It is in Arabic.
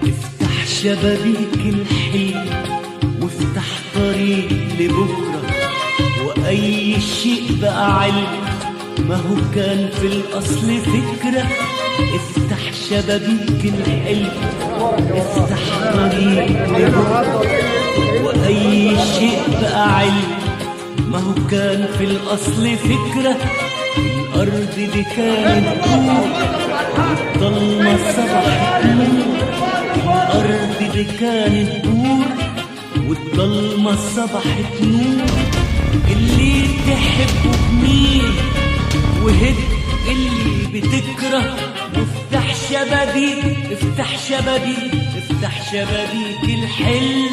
افتح شبابيك الحلم وافتح طريق لبكرة، وأي شيء بقى علم ما هو كان في الأصل فكرة. افتح شبابيك الحلم افتح طريق لبكرة، وأي شيء بقى علم ما هو كان في الأصل فكرة. الأرض دي كانت نور والضلمة صبحت نور، الأرض دي كانت نور والضلمة صبحت نور. اللي تحبه بمين وهد اللي بتكره، وافتح شبابيك افتح شبابيك افتح شبابيك الحلم.